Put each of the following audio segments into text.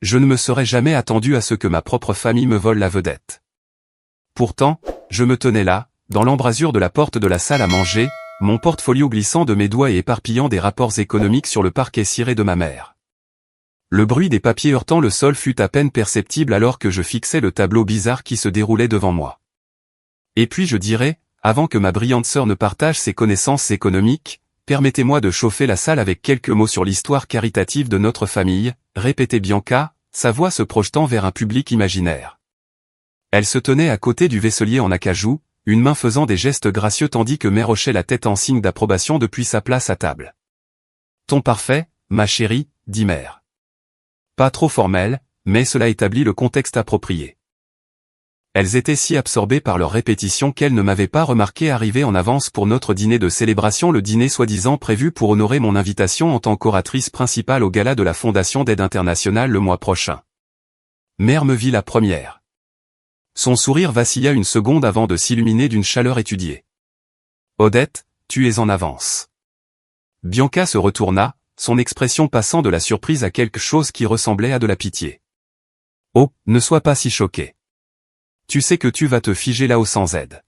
Je ne me serais jamais attendu à ce que ma propre famille me vole la vedette. Pourtant, je me tenais là, dans l'embrasure de la porte de la salle à manger, mon portfolio glissant de mes doigts et éparpillant des rapports économiques sur le parquet ciré de ma mère. Le bruit des papiers heurtant le sol fut à peine perceptible alors que je fixais le tableau bizarre qui se déroulait devant moi. Et puis je dirais, avant que ma brillante sœur ne partage ses connaissances économiques, permettez-moi de chauffer la salle avec quelques mots sur l'histoire caritative de notre famille, répétait Bianca, sa voix se projetant vers un public imaginaire. Elle se tenait à côté du vaisselier en acajou, une main faisant des gestes gracieux tandis que Mère hochait la tête en signe d'approbation depuis sa place à table. Ton parfait, ma chérie, dit Mère. Pas trop formel, mais cela établit le contexte approprié. Elles étaient si absorbées par leur répétition qu'elles ne m'avaient pas remarqué arriver en avance pour notre dîner de célébration, le dîner soi-disant prévu pour honorer mon invitation en tant qu'oratrice principale au gala de la Fondation d'aide internationale le mois prochain. Mère me vit la première. Son sourire vacilla une seconde avant de s'illuminer d'une chaleur étudiée. Odette, tu es en avance. Bianca se retourna, son expression passant de la surprise à quelque chose qui ressemblait à de la pitié. Oh, ne sois pas si choqué. Tu sais que tu vas te figer là-haut sans aide.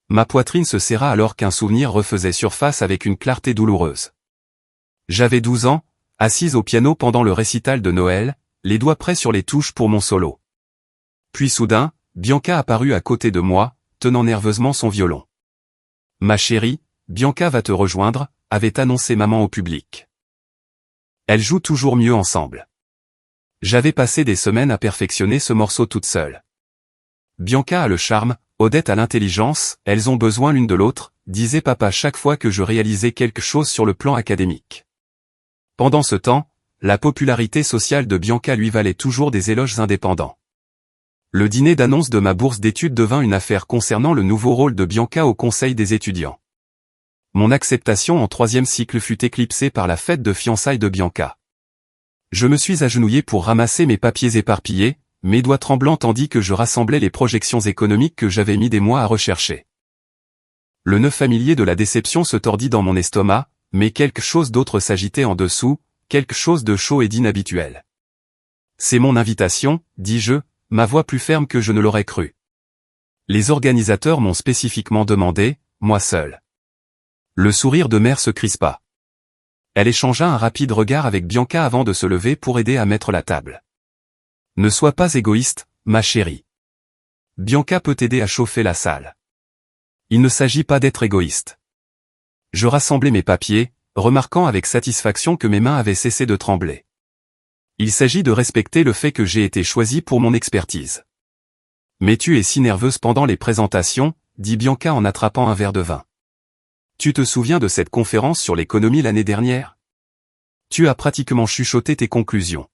Ma poitrine se serra alors qu'un souvenir refaisait surface avec une clarté douloureuse. J'avais 12 ans, assise au piano pendant le récital de Noël, les doigts près sur les touches pour mon solo. Puis soudain, Bianca apparut à côté de moi, tenant nerveusement son violon. Ma chérie, Bianca va te rejoindre, avait annoncé maman au public. Elle joue toujours mieux ensemble. J'avais passé des semaines à perfectionner ce morceau toute seule. Bianca a le charme, Odette a l'intelligence, elles ont besoin l'une de l'autre, disait papa chaque fois que je réalisais quelque chose sur le plan académique. Pendant ce temps, la popularité sociale de Bianca lui valait toujours des éloges indépendants. Le dîner d'annonce de ma bourse d'études devint une affaire concernant le nouveau rôle de Bianca au conseil des étudiants. Mon acceptation en 3e cycle fut éclipsée par la fête de fiançailles de Bianca. Je me suis agenouillé pour ramasser mes papiers éparpillés, mes doigts tremblants tandis que je rassemblais les projections économiques que j'avais mis des mois à rechercher. Le nœud familier de la déception se tordit dans mon estomac, mais quelque chose d'autre s'agitait en dessous, quelque chose de chaud et d'inhabituel. C'est mon invitation, dis-je, ma voix plus ferme que je ne l'aurais cru. Les organisateurs m'ont spécifiquement demandé, moi seul. Le sourire de Mère se crispa. Elle échangea un rapide regard avec Bianca avant de se lever pour aider à mettre la table. Ne sois pas égoïste, ma chérie. Bianca peut t'aider à chauffer la salle. Il ne s'agit pas d'être égoïste. Je rassemblai mes papiers, remarquant avec satisfaction que mes mains avaient cessé de trembler. Il s'agit de respecter le fait que j'ai été choisi pour mon expertise. Mais tu es si nerveuse pendant les présentations, dit Bianca en attrapant un verre de vin. Tu te souviens de cette conférence sur l'économie l'année dernière? Tu as pratiquement chuchoté tes conclusions.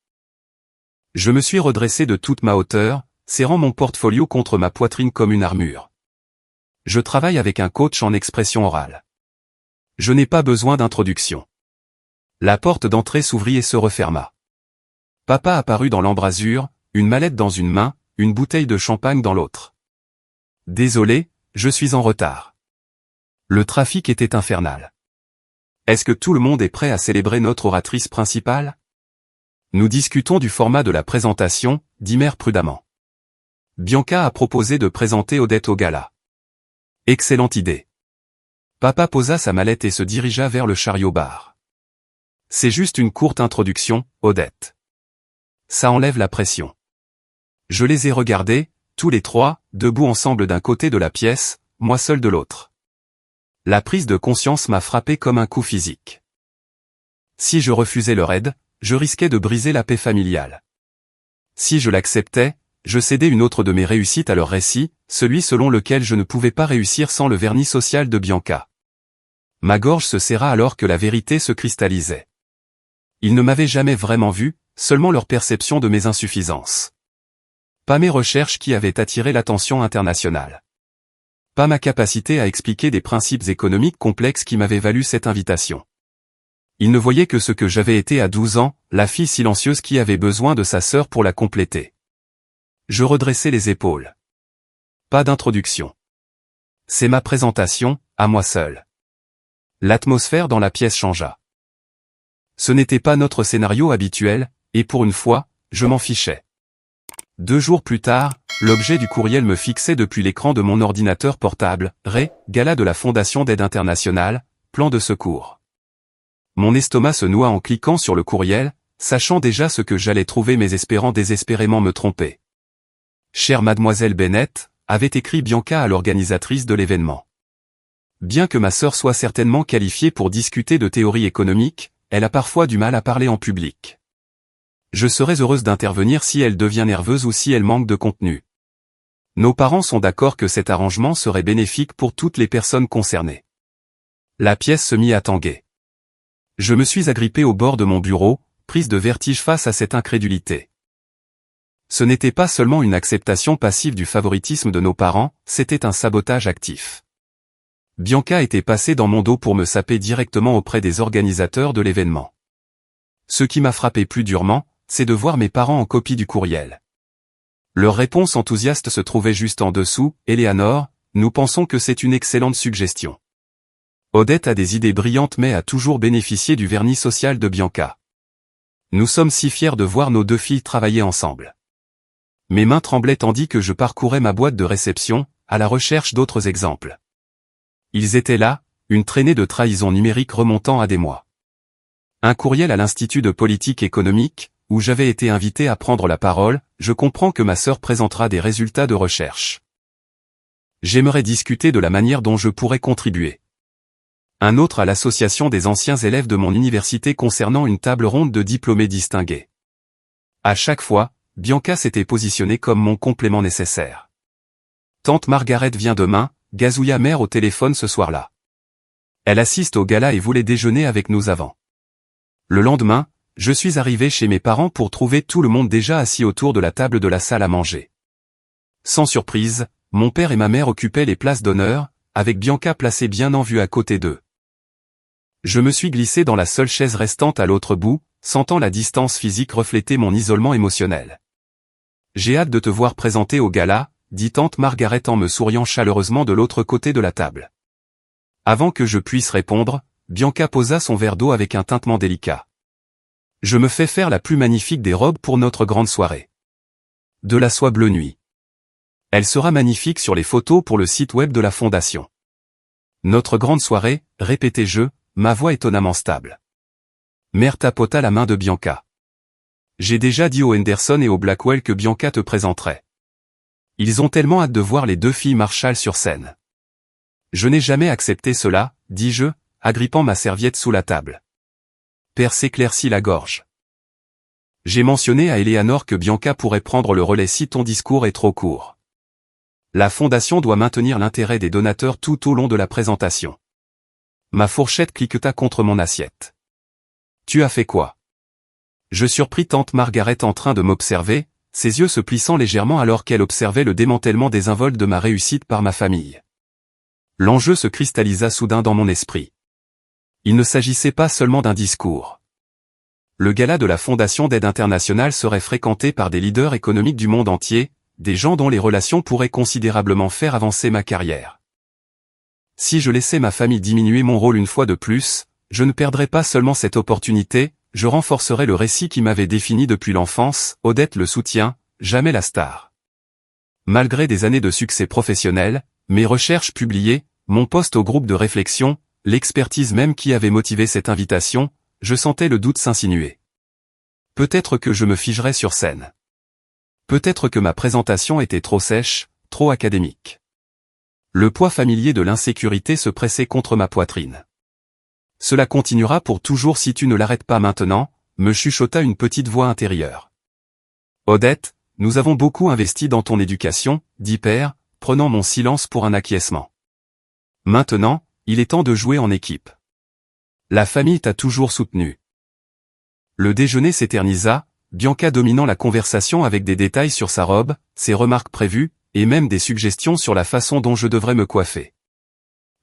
Je me suis redressé de toute ma hauteur, serrant mon portfolio contre ma poitrine comme une armure. Je travaille avec un coach en expression orale. Je n'ai pas besoin d'introduction. La porte d'entrée s'ouvrit et se referma. Papa apparut dans l'embrasure, une mallette dans une main, une bouteille de champagne dans l'autre. Désolé, je suis en retard. Le trafic était infernal. Est-ce que tout le monde est prêt à célébrer notre oratrice principale? Nous discutons du format de la présentation, dit Mère prudemment. Bianca a proposé de présenter Odette au gala. Excellente idée. Papa posa sa mallette et se dirigea vers le chariot-bar. C'est juste une courte introduction, Odette. Ça enlève la pression. Je les ai regardés, tous les trois, debout ensemble d'un côté de la pièce, moi seul de l'autre. La prise de conscience m'a frappé comme un coup physique. Si je refusais leur aide, je risquais de briser la paix familiale. Si je l'acceptais, je cédais une autre de mes réussites à leur récit, celui selon lequel je ne pouvais pas réussir sans le vernis social de Bianca. Ma gorge se serra alors que la vérité se cristallisait. Ils ne m'avaient jamais vraiment vu, seulement leur perception de mes insuffisances. Pas mes recherches qui avaient attiré l'attention internationale. Pas ma capacité à expliquer des principes économiques complexes qui m'avaient valu cette invitation. Ils ne voyaient que ce que j'avais été à 12 ans, la fille silencieuse qui avait besoin de sa sœur pour la compléter. Je redressai les épaules. Pas d'introduction. C'est ma présentation, à moi seul. L'atmosphère dans la pièce changea. Ce n'était pas notre scénario habituel, et pour une fois, je m'en fichais. 2 jours plus tard, l'objet du courriel me fixait depuis l'écran de mon ordinateur portable, Gala de la Fondation d'aide internationale, plan de secours. Mon estomac se noua en cliquant sur le courriel, sachant déjà ce que j'allais trouver mais espérant désespérément me tromper. Chère mademoiselle Bennett, avait écrit Bianca à l'organisatrice de l'événement. Bien que ma sœur soit certainement qualifiée pour discuter de théorie économique, elle a parfois du mal à parler en public. Je serais heureuse d'intervenir si elle devient nerveuse ou si elle manque de contenu. Nos parents sont d'accord que cet arrangement serait bénéfique pour toutes les personnes concernées. La pièce se mit à tanguer. Je me suis agrippée au bord de mon bureau, prise de vertige face à cette incrédulité. Ce n'était pas seulement une acceptation passive du favoritisme de nos parents, c'était un sabotage actif. Bianca était passée dans mon dos pour me saper directement auprès des organisateurs de l'événement. Ce qui m'a frappé plus durement, c'est de voir mes parents en copie du courriel. Leur réponse enthousiaste se trouvait juste en dessous, « Eleanor, nous pensons que c'est une excellente suggestion. » Odette a des idées brillantes mais a toujours bénéficié du vernis social de Bianca. Nous sommes si fiers de voir nos 2 filles travailler ensemble. Mes mains tremblaient tandis que je parcourais ma boîte de réception, à la recherche d'autres exemples. Ils étaient là, une traînée de trahison numérique remontant à des mois. Un courriel à l'Institut de politique économique, où j'avais été invité à prendre la parole, je comprends que ma sœur présentera des résultats de recherche. J'aimerais discuter de la manière dont je pourrais contribuer. Un autre à l'association des anciens élèves de mon université concernant une table ronde de diplômés distingués. À chaque fois, Bianca s'était positionnée comme mon complément nécessaire. Tante Margaret vient demain, gazouilla mère au téléphone ce soir-là. Elle assiste au gala et voulait déjeuner avec nous avant. Le lendemain, je suis arrivé chez mes parents pour trouver tout le monde déjà assis autour de la table de la salle à manger. Sans surprise, mon père et ma mère occupaient les places d'honneur, avec Bianca placée bien en vue à côté d'eux. Je me suis glissé dans la seule chaise restante à l'autre bout, sentant la distance physique refléter mon isolement émotionnel. J'ai hâte de te voir présenter au gala, dit tante Margaret en me souriant chaleureusement de l'autre côté de la table. Avant que je puisse répondre, Bianca posa son verre d'eau avec un tintement délicat. Je me fais faire la plus magnifique des robes pour notre grande soirée. De la soie bleu nuit. Elle sera magnifique sur les photos pour le site web de la Fondation. Notre grande soirée, répétai-je, ma voix étonnamment stable. Mère tapota la main de Bianca. J'ai déjà dit aux Henderson et au Blackwell que Bianca te présenterait. Ils ont tellement hâte de voir les 2 filles Marshall sur scène. Je n'ai jamais accepté cela, dis-je, agrippant ma serviette sous la table. Père s'éclaircit la gorge. J'ai mentionné à Eleanor que Bianca pourrait prendre le relais si ton discours est trop court. La Fondation doit maintenir l'intérêt des donateurs tout au long de la présentation. Ma fourchette cliqueta contre mon assiette. Tu as fait quoi? Je surpris tante Margaret en train de m'observer, ses yeux se plissant légèrement alors qu'elle observait le démantèlement désinvolte de ma réussite par ma famille. L'enjeu se cristallisa soudain dans mon esprit. Il ne s'agissait pas seulement d'un discours. Le gala de la Fondation d'aide internationale serait fréquenté par des leaders économiques du monde entier, des gens dont les relations pourraient considérablement faire avancer ma carrière. Si je laissais ma famille diminuer mon rôle une fois de plus, je ne perdrais pas seulement cette opportunité, je renforcerais le récit qui m'avait défini depuis l'enfance, Odette le soutient, jamais la star. Malgré des années de succès professionnel, mes recherches publiées, mon poste au groupe de réflexion, l'expertise même qui avait motivé cette invitation, je sentais le doute s'insinuer. Peut-être que je me figerais sur scène. Peut-être que ma présentation était trop sèche, trop académique. Le poids familier de l'insécurité se pressait contre ma poitrine. Cela continuera pour toujours si tu ne l'arrêtes pas maintenant, me chuchota une petite voix intérieure. Odette, nous avons beaucoup investi dans ton éducation, dit père, prenant mon silence pour un acquiescement. Maintenant, il est temps de jouer en équipe. La famille t'a toujours soutenu. Le déjeuner s'éternisa, Bianca dominant la conversation avec des détails sur sa robe, ses remarques prévues, et même des suggestions sur la façon dont je devrais me coiffer.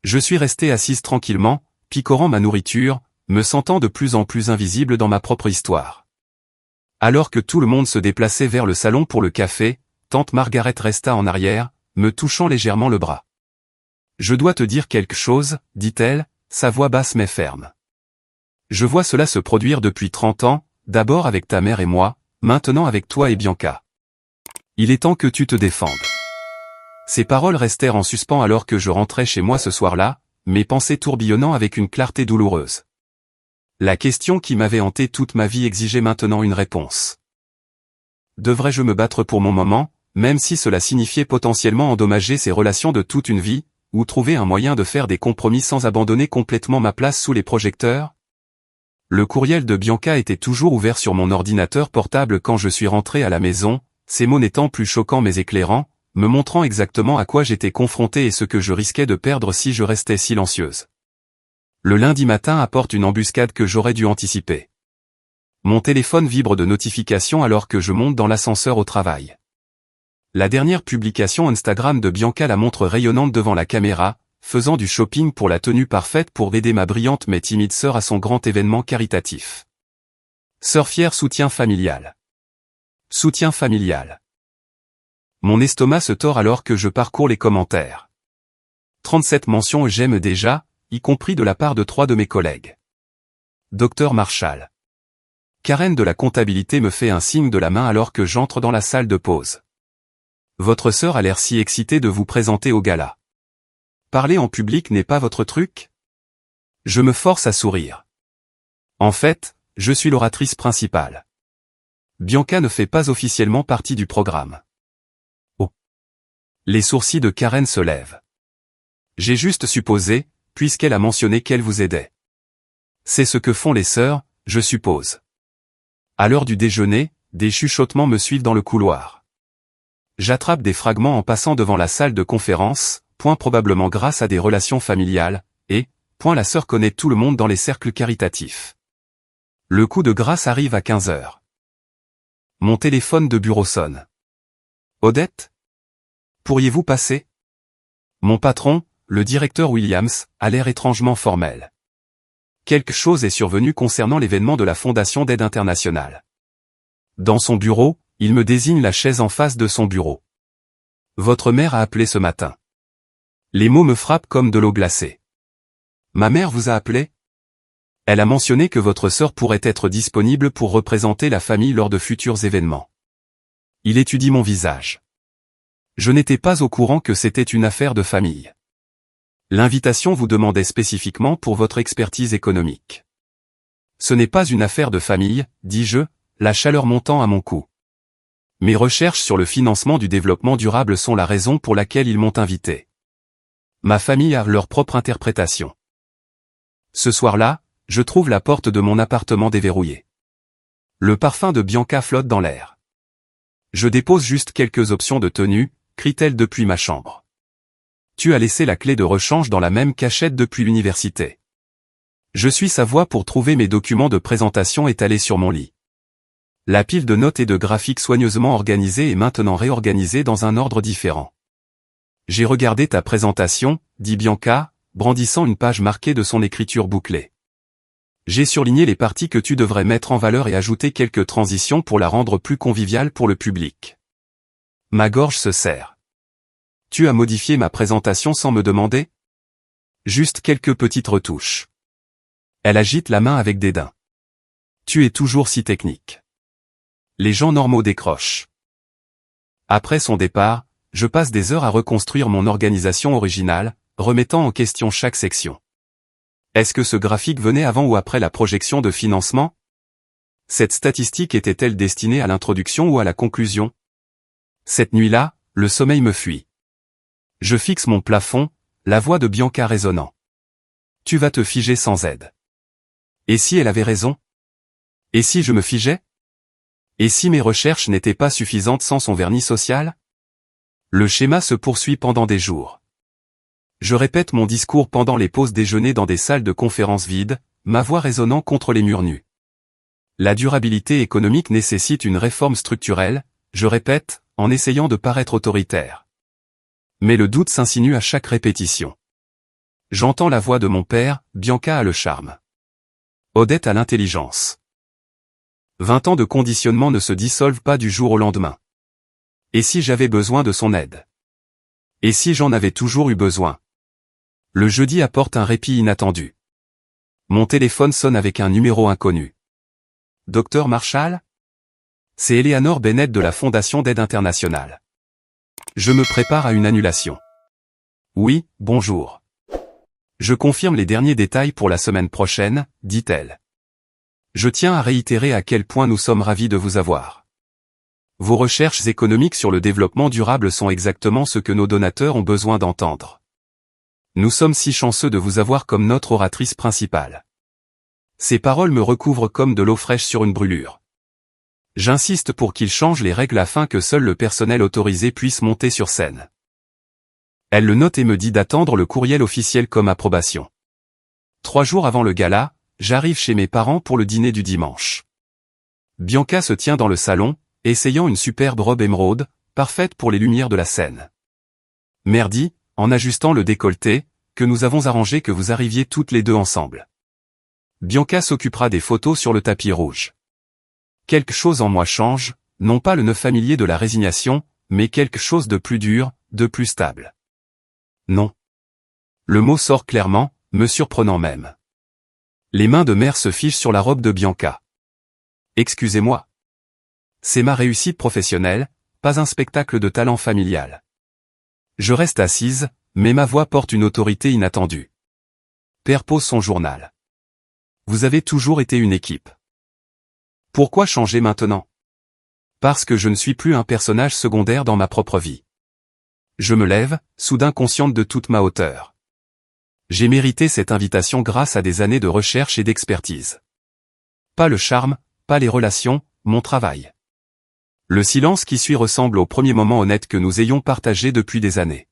Je suis resté assise tranquillement, picorant ma nourriture, me sentant de plus en plus invisible dans ma propre histoire. Alors que tout le monde se déplaçait vers le salon pour le café, tante Margaret resta en arrière, me touchant légèrement le bras. Je dois te dire quelque chose, dit-elle, sa voix basse mais ferme. Je vois cela se produire depuis 30 ans, d'abord avec ta mère et moi, maintenant avec toi et Bianca. Il est temps que tu te défendes. » Ces paroles restèrent en suspens alors que je rentrais chez moi ce soir-là, mes pensées tourbillonnant avec une clarté douloureuse. La question qui m'avait hanté toute ma vie exigeait maintenant une réponse. Devrais-je me battre pour mon moment, même si cela signifiait potentiellement endommager ces relations de toute une vie, ou trouver un moyen de faire des compromis sans abandonner complètement ma place sous les projecteurs? Le courriel de Bianca était toujours ouvert sur mon ordinateur portable quand je suis rentré à la maison, ces mots n'étant plus choquants mais éclairants, me montrant exactement à quoi j'étais confronté et ce que je risquais de perdre si je restais silencieuse. Le lundi matin apporte une embuscade que j'aurais dû anticiper. Mon téléphone vibre de notifications alors que je monte dans l'ascenseur au travail. La dernière publication Instagram de Bianca la montre rayonnante devant la caméra, faisant du shopping pour la tenue parfaite pour aider ma brillante mais timide sœur à son grand événement caritatif. Sœur fière, soutien familial. Soutien familial. Mon estomac se tord alors que je parcours les commentaires. 37 mentions j'aime déjà, y compris de la part de 3 de mes collègues. Docteur Marshall. Karen de la comptabilité me fait un signe de la main alors que j'entre dans la salle de pause. Votre sœur a l'air si excitée de vous présenter au gala. Parler en public n'est pas votre truc? Je me force à sourire. En fait, je suis l'oratrice principale. Bianca ne fait pas officiellement partie du programme. Oh. Les sourcils de Karen se lèvent. J'ai juste supposé, puisqu'elle a mentionné qu'elle vous aidait. C'est ce que font les sœurs, je suppose. À l'heure du déjeuner, des chuchotements me suivent dans le couloir. J'attrape des fragments en passant devant la salle de conférence, point probablement grâce à des relations familiales, et, point la sœur connaît tout le monde dans les cercles caritatifs. Le coup de grâce arrive à 15 heures. Mon téléphone de bureau sonne. Odette? Pourriez-vous passer? Mon patron, le directeur Williams, a l'air étrangement formel. Quelque chose est survenu concernant l'événement de la Fondation d'aide internationale. Dans son bureau, il me désigne la chaise en face de son bureau. Votre mère a appelé ce matin. Les mots me frappent comme de l'eau glacée. Ma mère vous a appelé? Elle a mentionné que votre sœur pourrait être disponible pour représenter la famille lors de futurs événements. Il étudie mon visage. Je n'étais pas au courant que c'était une affaire de famille. L'invitation vous demandait spécifiquement pour votre expertise économique. Ce n'est pas une affaire de famille, dis-je, la chaleur montant à mon cou. Mes recherches sur le financement du développement durable sont la raison pour laquelle ils m'ont invité. Ma famille a leur propre interprétation. Ce soir-là, je trouve la porte de mon appartement déverrouillée. Le parfum de Bianca flotte dans l'air. Je dépose juste quelques options de tenue, crie-t-elle depuis ma chambre. Tu as laissé la clé de rechange dans la même cachette depuis l'université. Je suis sa voix pour trouver mes documents de présentation étalés sur mon lit. La pile de notes et de graphiques soigneusement organisée est maintenant réorganisée dans un ordre différent. J'ai regardé ta présentation, dit Bianca, brandissant une page marquée de son écriture bouclée. J'ai surligné les parties que tu devrais mettre en valeur et ajouté quelques transitions pour la rendre plus conviviale pour le public. Ma gorge se serre. Tu as modifié ma présentation sans me demander? Juste quelques petites retouches. Elle agite la main avec dédain. Tu es toujours si technique. Les gens normaux décrochent. Après son départ, je passe des heures à reconstruire mon organisation originale, remettant en question chaque section. Est-ce que ce graphique venait avant ou après la projection de financement? Cette statistique était-elle destinée à l'introduction ou à la conclusion? Cette nuit-là, le sommeil me fuit. Je fixe mon plafond, la voix de Bianca résonnant. Tu vas te figer sans aide. Et si elle avait raison? Et si je me figeais? Et si mes recherches n'étaient pas suffisantes sans son vernis social? Le schéma se poursuit pendant des jours. Je répète mon discours pendant les pauses déjeuner dans des salles de conférences vides, ma voix résonnant contre les murs nus. La durabilité économique nécessite une réforme structurelle, je répète, en essayant de paraître autoritaire. Mais le doute s'insinue à chaque répétition. J'entends la voix de mon père, Bianca a le charme. Odette a l'intelligence. 20 ans de conditionnement ne se dissolvent pas du jour au lendemain. Et si j'avais besoin de son aide? Et si j'en avais toujours eu besoin? Le jeudi apporte un répit inattendu. Mon téléphone sonne avec un numéro inconnu. Docteur Marshall? C'est Eleanor Bennett de la Fondation d'aide internationale. Je me prépare à une annulation. Oui, bonjour. Je confirme les derniers détails pour la semaine prochaine, dit-elle. Je tiens à réitérer à quel point nous sommes ravis de vous avoir. Vos recherches économiques sur le développement durable sont exactement ce que nos donateurs ont besoin d'entendre. Nous sommes si chanceux de vous avoir comme notre oratrice principale. Ces paroles me recouvrent comme de l'eau fraîche sur une brûlure. J'insiste pour qu'ils changent les règles afin que seul le personnel autorisé puisse monter sur scène. Elle le note et me dit d'attendre le courriel officiel comme approbation. 3 jours avant le gala, j'arrive chez mes parents pour le dîner du dimanche. Bianca se tient dans le salon, essayant une superbe robe émeraude, parfaite pour les lumières de la scène. Mère dit, en ajustant le décolleté, que nous avons arrangé que vous arriviez toutes les deux ensemble. Bianca s'occupera des photos sur le tapis rouge. Quelque chose en moi change, non pas le nœud familier de la résignation, mais quelque chose de plus dur, de plus stable. Non. Le mot sort clairement, me surprenant même. Les mains de mère se fichent sur la robe de Bianca. Excusez-moi. C'est ma réussite professionnelle, pas un spectacle de talent familial. Je reste assise, mais ma voix porte une autorité inattendue. Père pose son journal. Vous avez toujours été une équipe. Pourquoi changer maintenant? Parce que je ne suis plus un personnage secondaire dans ma propre vie. Je me lève, soudain consciente de toute ma hauteur. J'ai mérité cette invitation grâce à des années de recherche et d'expertise. Pas le charme, pas les relations, mon travail. Le silence qui suit ressemble au premier moment honnête que nous ayons partagé depuis des années.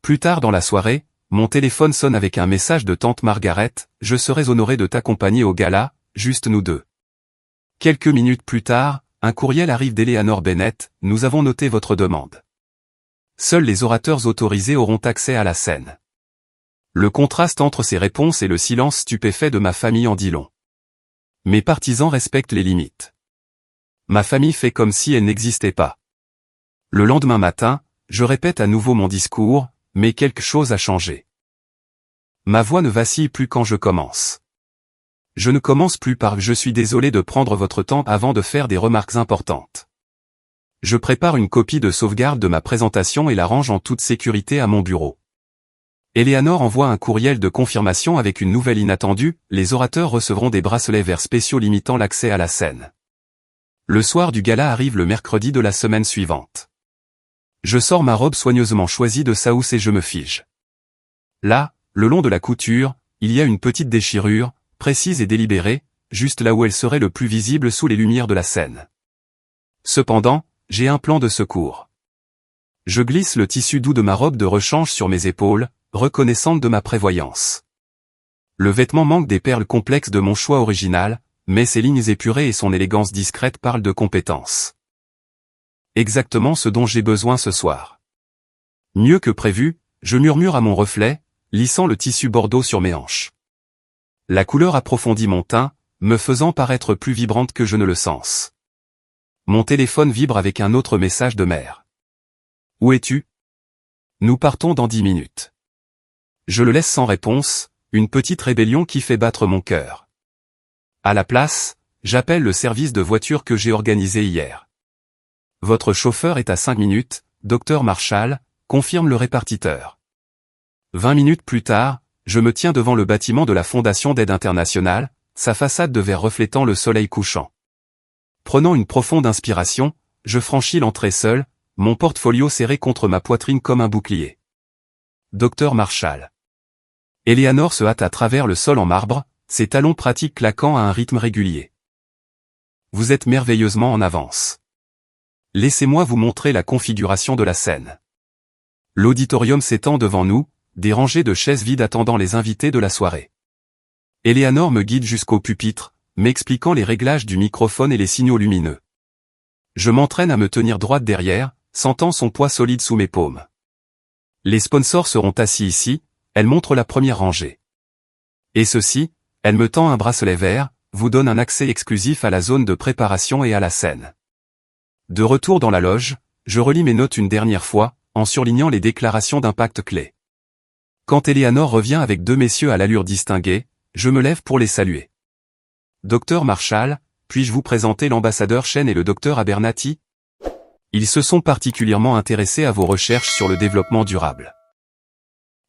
Plus tard dans la soirée, mon téléphone sonne avec un message de tante Margaret, je serais honoré de t'accompagner au gala, juste nous deux. Quelques minutes plus tard, un courriel arrive d'Eleanor Bennett, nous avons noté votre demande. Seuls les orateurs autorisés auront accès à la scène. Le contraste entre ces réponses et le silence stupéfait de ma famille en dit long. Mes partisans respectent les limites. Ma famille fait comme si elle n'existait pas. Le lendemain matin, je répète à nouveau mon discours, mais quelque chose a changé. Ma voix ne vacille plus quand je commence. Je ne commence plus par « je suis désolé de prendre votre temps » avant de faire des remarques importantes. Je prépare une copie de sauvegarde de ma présentation et la range en toute sécurité à mon bureau. Eleanor envoie un courriel de confirmation avec une nouvelle inattendue, les orateurs recevront des bracelets verts spéciaux limitant l'accès à la scène. Le soir du gala arrive le mercredi de la semaine suivante. Je sors ma robe soigneusement choisie de Saous et je me fige. Là, le long de la couture, il y a une petite déchirure, précise et délibérée, juste là où elle serait le plus visible sous les lumières de la scène. Cependant, j'ai un plan de secours. Je glisse le tissu doux de ma robe de rechange sur mes épaules, reconnaissante de ma prévoyance. Le vêtement manque des perles complexes de mon choix original, mais ses lignes épurées et son élégance discrète parlent de compétence. Exactement ce dont j'ai besoin ce soir. Mieux que prévu, je murmure à mon reflet, lissant le tissu bordeaux sur mes hanches. La couleur approfondit mon teint, me faisant paraître plus vibrante que je ne le sens. Mon téléphone vibre avec un autre message de mère. Où es-tu? Nous partons dans 10 minutes. Je le laisse sans réponse, une petite rébellion qui fait battre mon cœur. À la place, j'appelle le service de voiture que j'ai organisé hier. Votre chauffeur est à 5 minutes, Dr Marshall, confirme le répartiteur. 20 minutes plus tard, je me tiens devant le bâtiment de la Fondation d'aide internationale, sa façade de verre reflétant le soleil couchant. Prenant une profonde inspiration, je franchis l'entrée seul, mon portfolio serré contre ma poitrine comme un bouclier. Dr Marshall. Eleanor se hâte à travers le sol en marbre, ses talons pratiques claquant à un rythme régulier. Vous êtes merveilleusement en avance. Laissez-moi vous montrer la configuration de la scène. L'auditorium s'étend devant nous, des rangées de chaises vides attendant les invités de la soirée. Eleanor me guide jusqu'au pupitre, m'expliquant les réglages du microphone et les signaux lumineux. Je m'entraîne à me tenir droite derrière, sentant son poids solide sous mes paumes. Les sponsors seront assis ici, elle montre la première rangée. Et ceci, elle me tend un bracelet vert, vous donne un accès exclusif à la zone de préparation et à la scène. De retour dans la loge, je relis mes notes une dernière fois, en surlignant les déclarations d'impact clés. Quand Eleanor revient avec 2 messieurs à l'allure distinguée, je me lève pour les saluer. Dr Marshall, puis-je vous présenter l'ambassadeur Chen et le docteur Abernathy? Ils se sont particulièrement intéressés à vos recherches sur le développement durable.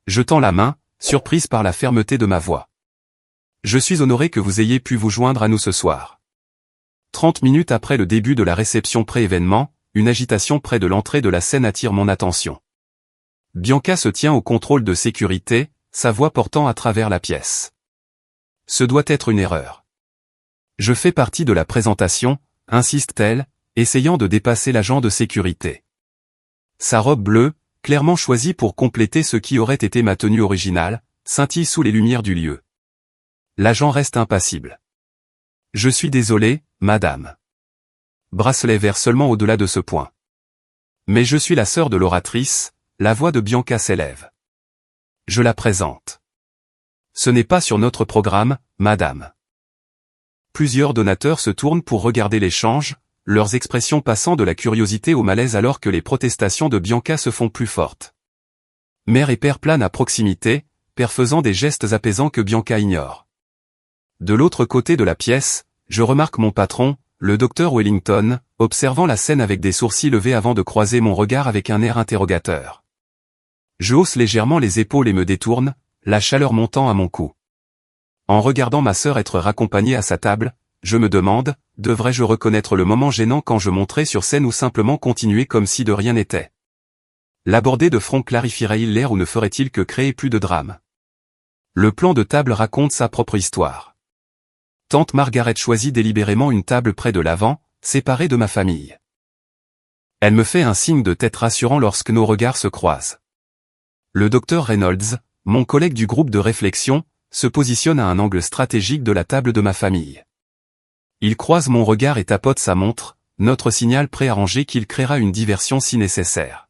Je tends la main, surprise par la fermeté de ma voix. Je suis honoré que vous ayez pu vous joindre à nous ce soir. 30 minutes après le début de la réception pré-événement, une agitation près de l'entrée de la scène attire mon attention. Bianca se tient au contrôle de sécurité, sa voix portant à travers la pièce. Ce doit être une erreur. Je fais partie de la présentation, insiste-t-elle, essayant de dépasser l'agent de sécurité. Sa robe bleue, clairement choisie pour compléter ce qui aurait été ma tenue originale, scintille sous les lumières du lieu. L'agent reste impassible. Je suis désolé, madame. Bracelet vert seulement au-delà de ce point. Mais je suis la sœur de l'oratrice, la voix de Bianca s'élève. Je la présente. Ce n'est pas sur notre programme, madame. Plusieurs donateurs se tournent pour regarder l'échange, leurs expressions passant de la curiosité au malaise alors que les protestations de Bianca se font plus fortes. Mère et père planent à proximité, père faisant des gestes apaisants que Bianca ignore. De l'autre côté de la pièce, je remarque mon patron, le docteur Wellington, observant la scène avec des sourcils levés avant de croiser mon regard avec un air interrogateur. Je hausse légèrement les épaules et me détourne, la chaleur montant à mon cou. En regardant ma sœur être raccompagnée à sa table, je me demande, devrais-je reconnaître le moment gênant quand je monterai sur scène ou simplement continuer comme si de rien n'était? L'aborder de front clarifierait-il l'air ou ne ferait-il que créer plus de drame? Le plan de table raconte sa propre histoire. Tante Margaret choisit délibérément une table près de l'avant, séparée de ma famille. Elle me fait un signe de tête rassurant lorsque nos regards se croisent. Le docteur Reynolds, mon collègue du groupe de réflexion, se positionne à un angle stratégique de la table de ma famille. Il croise mon regard et tapote sa montre, notre signal préarrangé qu'il créera une diversion si nécessaire.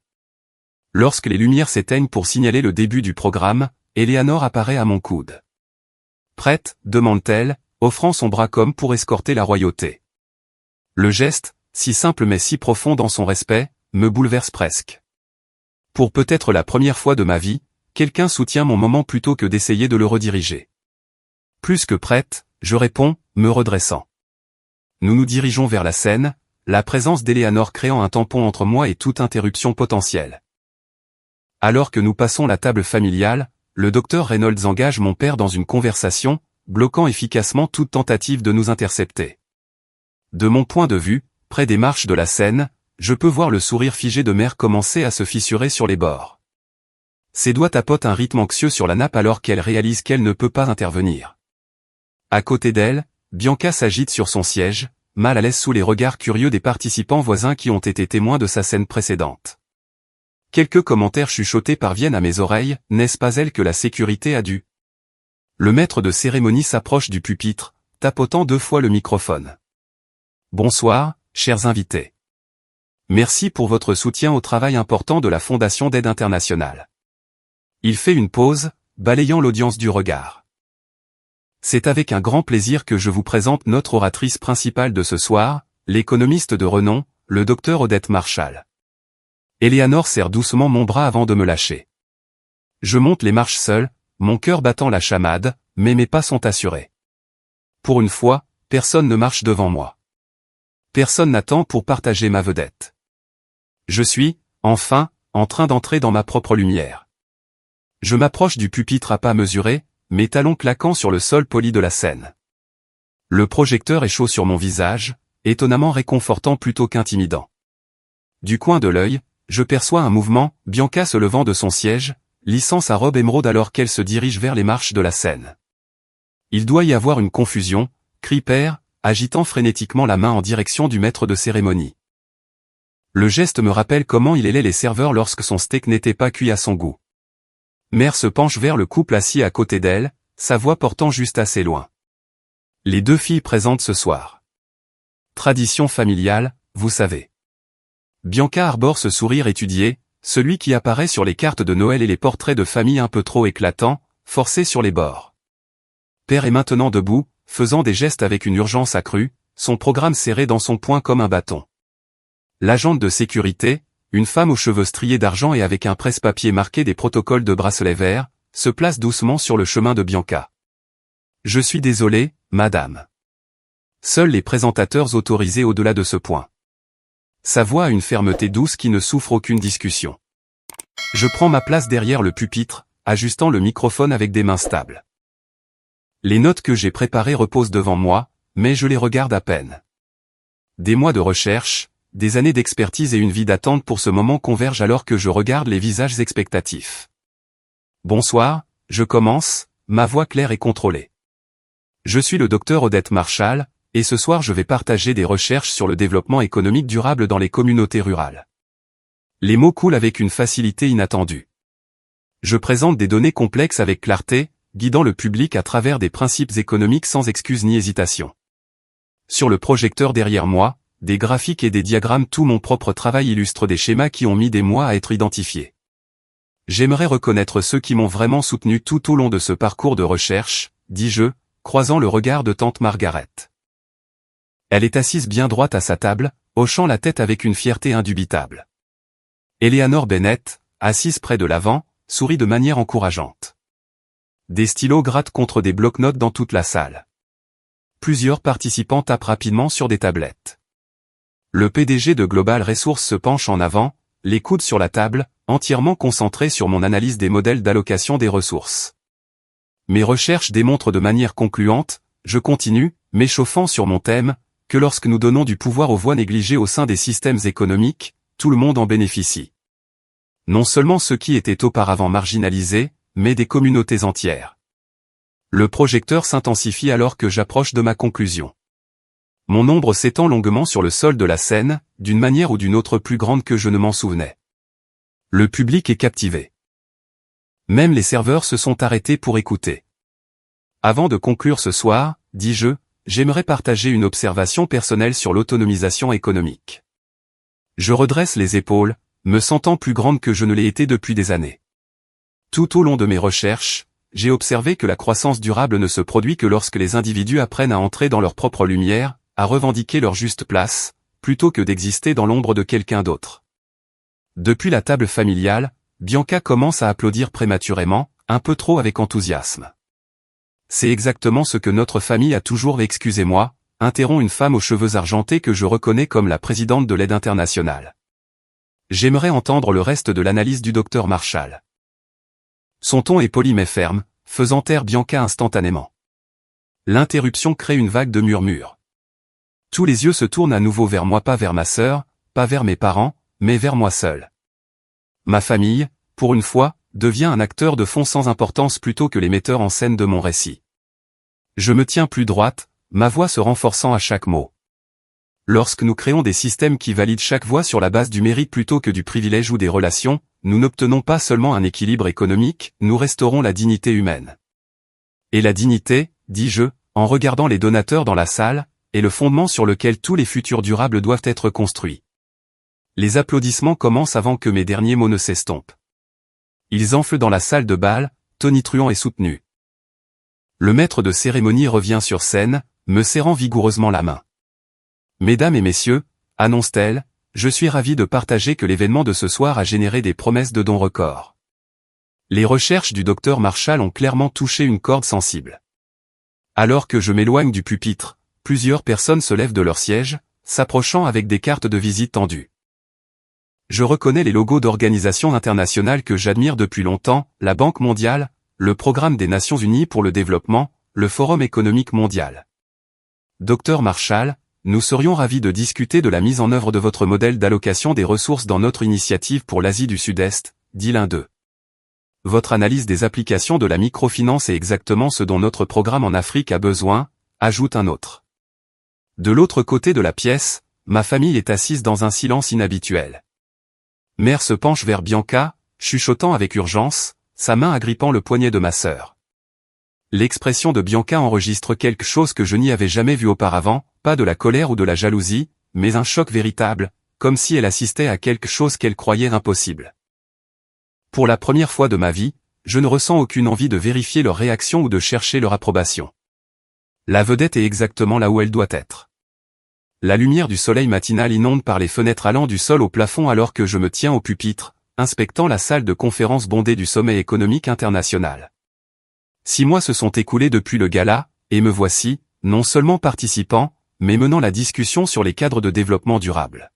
Lorsque les lumières s'éteignent pour signaler le début du programme, Eleanor apparaît à mon coude. Prête, demande-t-elle, offrant son bras comme pour escorter la royauté. Le geste, si simple mais si profond dans son respect, me bouleverse presque. Pour peut-être la première fois de ma vie, quelqu'un soutient mon moment plutôt que d'essayer de le rediriger. Plus que prête, je réponds, me redressant. Nous nous dirigeons vers la scène, la présence d'Eleanor créant un tampon entre moi et toute interruption potentielle. Alors que nous passons la table familiale, le docteur Reynolds engage mon père dans une conversation, bloquant efficacement toute tentative de nous intercepter. De mon point de vue, près des marches de la scène, je peux voir le sourire figé de mère commencer à se fissurer sur les bords. Ses doigts tapotent un rythme anxieux sur la nappe alors qu'elle réalise qu'elle ne peut pas intervenir. À côté d'elle, Bianca s'agite sur son siège, mal à l'aise sous les regards curieux des participants voisins qui ont été témoins de sa scène précédente. Quelques commentaires chuchotés parviennent à mes oreilles, n'est-ce pas elle que la sécurité a dû? Le maître de cérémonie s'approche du pupitre, tapotant 2 fois le microphone. Bonsoir, chers invités. Merci pour votre soutien au travail important de la Fondation d'aide internationale. Il fait une pause, balayant l'audience du regard. C'est avec un grand plaisir que je vous présente notre oratrice principale de ce soir, l'économiste de renom, le docteur Odette Marshall. Eleanor serre doucement mon bras avant de me lâcher. Je monte les marches seul, mon cœur battant la chamade, mais mes pas sont assurés. Pour une fois, personne ne marche devant moi. Personne n'attend pour partager ma vedette. Je suis, enfin, en train d'entrer dans ma propre lumière. Je m'approche du pupitre à pas mesurés, mes talons claquant sur le sol poli de la scène. Le projecteur est chaud sur mon visage, étonnamment réconfortant plutôt qu'intimidant. Du coin de l'œil, je perçois un mouvement, Bianca se levant de son siège, lissant sa robe émeraude alors qu'elle se dirige vers les marches de la scène. Il doit y avoir une confusion, crie père, agitant frénétiquement la main en direction du maître de cérémonie. Le geste me rappelle comment il hélait les serveurs lorsque son steak n'était pas cuit à son goût. Mère se penche vers le couple assis à côté d'elle, sa voix portant juste assez loin. Les 2 filles présentes ce soir. Tradition familiale, vous savez. Bianca arbore ce sourire étudié, celui qui apparaît sur les cartes de Noël et les portraits de famille un peu trop éclatants, forcés sur les bords. Père est maintenant debout, faisant des gestes avec une urgence accrue, son programme serré dans son poing comme un bâton. L'agente de sécurité, une femme aux cheveux striés d'argent et avec un presse-papier marqué des protocoles de bracelet vert, se place doucement sur le chemin de Bianca. Je suis désolé, madame. Seuls les présentateurs autorisés au-delà de ce point. Sa voix a une fermeté douce qui ne souffre aucune discussion. Je prends ma place derrière le pupitre, ajustant le microphone avec des mains stables. Les notes que j'ai préparées reposent devant moi, mais je les regarde à peine. Des mois de recherche, des années d'expertise et une vie d'attente pour ce moment convergent alors que je regarde les visages expectatifs. Bonsoir, je commence, ma voix claire et contrôlée. Je suis le docteur Odette Marshall, et ce soir je vais partager des recherches sur le développement économique durable dans les communautés rurales. Les mots coulent avec une facilité inattendue. Je présente des données complexes avec clarté, guidant le public à travers des principes économiques sans excuse ni hésitation. Sur le projecteur derrière moi, des graphiques et des diagrammes, tout mon propre travail illustre des schémas qui ont mis des mois à être identifiés. J'aimerais reconnaître ceux qui m'ont vraiment soutenu tout au long de ce parcours de recherche, dis-je, croisant le regard de tante Margaret. Elle est assise bien droite à sa table, hochant la tête avec une fierté indubitable. Eleanor Bennett, assise près de l'avant, sourit de manière encourageante. Des stylos grattent contre des bloc-notes dans toute la salle. Plusieurs participants tapent rapidement sur des tablettes. Le PDG de Global Resources se penche en avant, les coudes sur la table, entièrement concentré sur mon analyse des modèles d'allocation des ressources. Mes recherches démontrent de manière concluante, je continue, m'échauffant sur mon thème, que lorsque nous donnons du pouvoir aux voix négligées au sein des systèmes économiques, tout le monde en bénéficie. Non seulement ceux qui étaient auparavant marginalisés, mais des communautés entières. Le projecteur s'intensifie alors que j'approche de ma conclusion. Mon ombre s'étend longuement sur le sol de la scène, d'une manière ou d'une autre plus grande que je ne m'en souvenais. Le public est captivé. Même les serveurs se sont arrêtés pour écouter. Avant de conclure ce soir, dis-je, j'aimerais partager une observation personnelle sur l'autonomisation économique. Je redresse les épaules, me sentant plus grande que je ne l'ai été depuis des années. Tout au long de mes recherches, j'ai observé que la croissance durable ne se produit que lorsque les individus apprennent à entrer dans leur propre lumière, à revendiquer leur juste place, plutôt que d'exister dans l'ombre de quelqu'un d'autre. Depuis la table familiale, Bianca commence à applaudir prématurément, un peu trop avec enthousiasme. C'est exactement ce que notre famille a toujours. Excusez-moi, interrompt une femme aux cheveux argentés que je reconnais comme la présidente de l'aide internationale. J'aimerais entendre le reste de l'analyse du docteur Marshall. Son ton est poli mais ferme, faisant taire Bianca instantanément. L'interruption crée une vague de murmures. Tous les yeux se tournent à nouveau vers moi, pas vers ma sœur, pas vers mes parents, mais vers moi seul. Ma famille, pour une fois, devient un acteur de fond sans importance plutôt que les metteurs en scène de mon récit. Je me tiens plus droite, ma voix se renforçant à chaque mot. Lorsque nous créons des systèmes qui valident chaque voix sur la base du mérite plutôt que du privilège ou des relations, nous n'obtenons pas seulement un équilibre économique, nous restaurons la dignité humaine. Et la dignité, dis-je, en regardant les donateurs dans la salle, est le fondement sur lequel tous les futurs durables doivent être construits. Les applaudissements commencent avant que mes derniers mots ne s'estompent. Ils enflent dans la salle de bal, tonitruant et soutenu. Le maître de cérémonie revient sur scène, me serrant vigoureusement la main. Mesdames et messieurs, annonce-t-elle, je suis ravi de partager que l'événement de ce soir a généré des promesses de dons records. Les recherches du docteur Marshall ont clairement touché une corde sensible. Alors que je m'éloigne du pupitre, plusieurs personnes se lèvent de leur siège, s'approchant avec des cartes de visite tendues. Je reconnais les logos d'organisations internationales que j'admire depuis longtemps, la Banque mondiale, le Programme des Nations Unies pour le développement, le Forum économique mondial. Docteur Marshall, nous serions ravis de discuter de la mise en œuvre de votre modèle d'allocation des ressources dans notre initiative pour l'Asie du Sud-Est, dit l'un d'eux. Votre analyse des applications de la microfinance est exactement ce dont notre programme en Afrique a besoin, ajoute un autre. De l'autre côté de la pièce, ma famille est assise dans un silence inhabituel. Mère se penche vers Bianca, chuchotant avec urgence, sa main agrippant le poignet de ma sœur. L'expression de Bianca enregistre quelque chose que je n'y avais jamais vu auparavant, pas de la colère ou de la jalousie, mais un choc véritable, comme si elle assistait à quelque chose qu'elle croyait impossible. Pour la première fois de ma vie, je ne ressens aucune envie de vérifier leur réaction ou de chercher leur approbation. La vedette est exactement là où elle doit être. La lumière du soleil matinal inonde par les fenêtres allant du sol au plafond alors que je me tiens au pupitre, inspectant la salle de conférence bondée du sommet économique international. 6 mois se sont écoulés depuis le gala, et me voici, non seulement participant, mais menant la discussion sur les cadres de développement durable.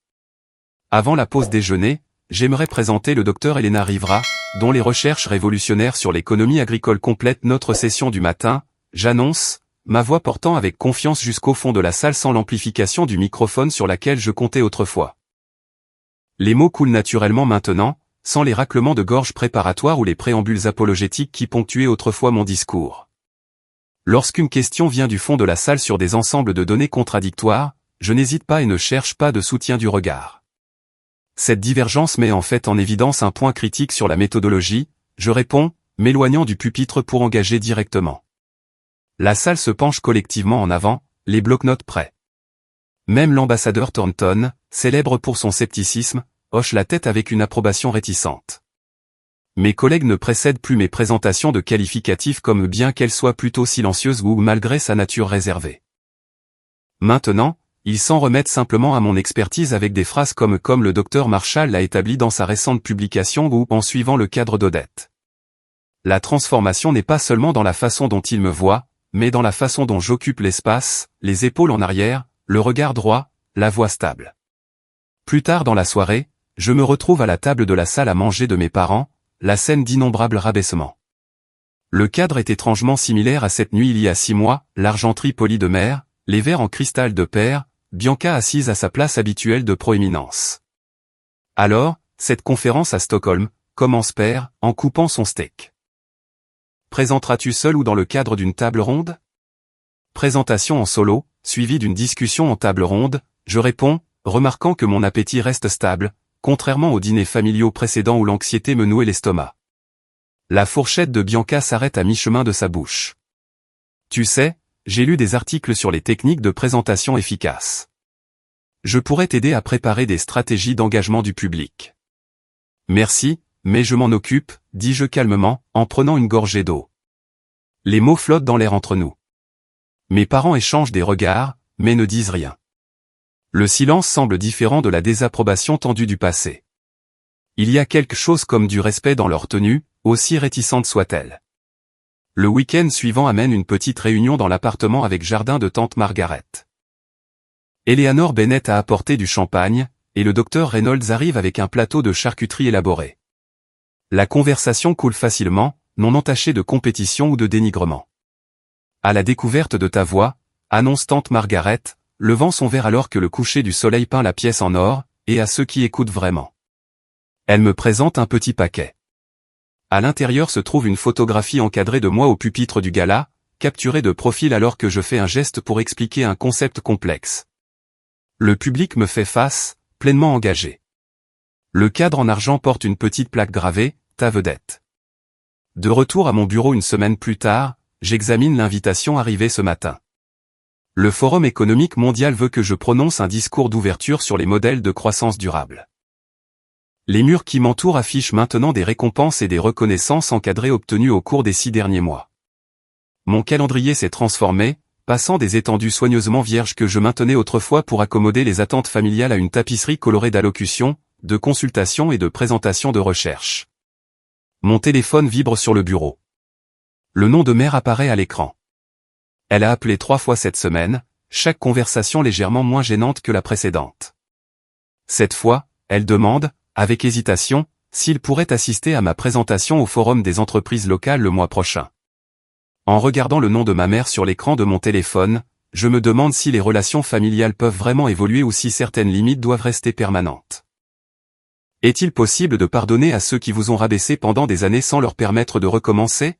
Avant la pause déjeuner, j'aimerais présenter le Dr Elena Rivera, dont les recherches révolutionnaires sur l'économie agricole complètent notre session du matin. J'annonce, ma voix portant avec confiance jusqu'au fond de la salle sans l'amplification du microphone sur laquelle je comptais autrefois. Les mots coulent naturellement maintenant, sans les raclements de gorge préparatoires ou les préambules apologétiques qui ponctuaient autrefois mon discours. Lorsqu'une question vient du fond de la salle sur des ensembles de données contradictoires, je n'hésite pas et ne cherche pas de soutien du regard. Cette divergence met en fait en évidence un point critique sur la méthodologie, je réponds, m'éloignant du pupitre pour engager directement. La salle se penche collectivement en avant, les bloc-notes prêts. Même l'ambassadeur Thornton, célèbre pour son scepticisme, hoche la tête avec une approbation réticente. Mes collègues ne précèdent plus mes présentations de qualificatifs comme bien qu'elles soient plutôt silencieuses ou malgré sa nature réservée. Maintenant, ils s'en remettent simplement à mon expertise avec des phrases comme le Dr Marshall l'a établi dans sa récente publication ou en suivant le cadre d'Odette. La transformation n'est pas seulement dans la façon dont il me voit, mais dans la façon dont j'occupe l'espace, les épaules en arrière, le regard droit, la voix stable. Plus tard dans la soirée, je me retrouve à la table de la salle à manger de mes parents, la scène d'innombrables rabaissements. Le cadre est étrangement similaire à cette nuit il y a 6 mois, l'argenterie polie de mer, les verres en cristal de Père, Bianca assise à sa place habituelle de proéminence. Alors, cette conférence à Stockholm, commence Père, en coupant son steak. Présenteras-tu seul ou dans le cadre d'une table ronde? Présentation en solo, suivie d'une discussion en table ronde, je réponds, remarquant que mon appétit reste stable, contrairement aux dîners familiaux précédents où l'anxiété me nouait l'estomac. La fourchette de Bianca s'arrête à mi-chemin de sa bouche. Tu sais, j'ai lu des articles sur les techniques de présentation efficaces. Je pourrais t'aider à préparer des stratégies d'engagement du public. Merci, mais je m'en occupe, dis-je calmement, en prenant une gorgée d'eau. Les mots flottent dans l'air entre nous. Mes parents échangent des regards, mais ne disent rien. Le silence semble différent de la désapprobation tendue du passé. Il y a quelque chose comme du respect dans leur tenue, aussi réticente soit-elle. Le week-end suivant amène une petite réunion dans l'appartement avec jardin de tante Margaret. Eleanor Bennett a apporté du champagne, et le docteur Reynolds arrive avec un plateau de charcuterie élaboré. La conversation coule facilement, non entachée de compétition ou de dénigrement. À la découverte de ta voix, annonce tante Margaret, levant son verre alors que le coucher du soleil peint la pièce en or, et à ceux qui écoutent vraiment. Elle me présente un petit paquet. À l'intérieur se trouve une photographie encadrée de moi au pupitre du gala, capturée de profil alors que je fais un geste pour expliquer un concept complexe. Le public me fait face, pleinement engagé. Le cadre en argent porte une petite plaque gravée, ta vedette. De retour à mon bureau une semaine plus tard, j'examine l'invitation arrivée ce matin. Le Forum économique mondial veut que je prononce un discours d'ouverture sur les modèles de croissance durable. Les murs qui m'entourent affichent maintenant des récompenses et des reconnaissances encadrées obtenues au cours des 6 derniers mois. Mon calendrier s'est transformé, passant des étendues soigneusement vierges que je maintenais autrefois pour accommoder les attentes familiales à une tapisserie colorée d'allocutions, de consultations et de présentations de recherche. Mon téléphone vibre sur le bureau. Le nom de mère apparaît à l'écran. Elle a appelé 3 fois cette semaine, chaque conversation légèrement moins gênante que la précédente. Cette fois, elle demande, avec hésitation, s'il pourrait assister à ma présentation au Forum des entreprises locales le mois prochain. En regardant le nom de ma mère sur l'écran de mon téléphone, je me demande si les relations familiales peuvent vraiment évoluer ou si certaines limites doivent rester permanentes. Est-il possible de pardonner à ceux qui vous ont rabaissé pendant des années sans leur permettre de recommencer?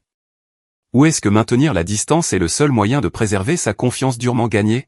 Ou est-ce que maintenir la distance est le seul moyen de préserver sa confiance durement gagnée?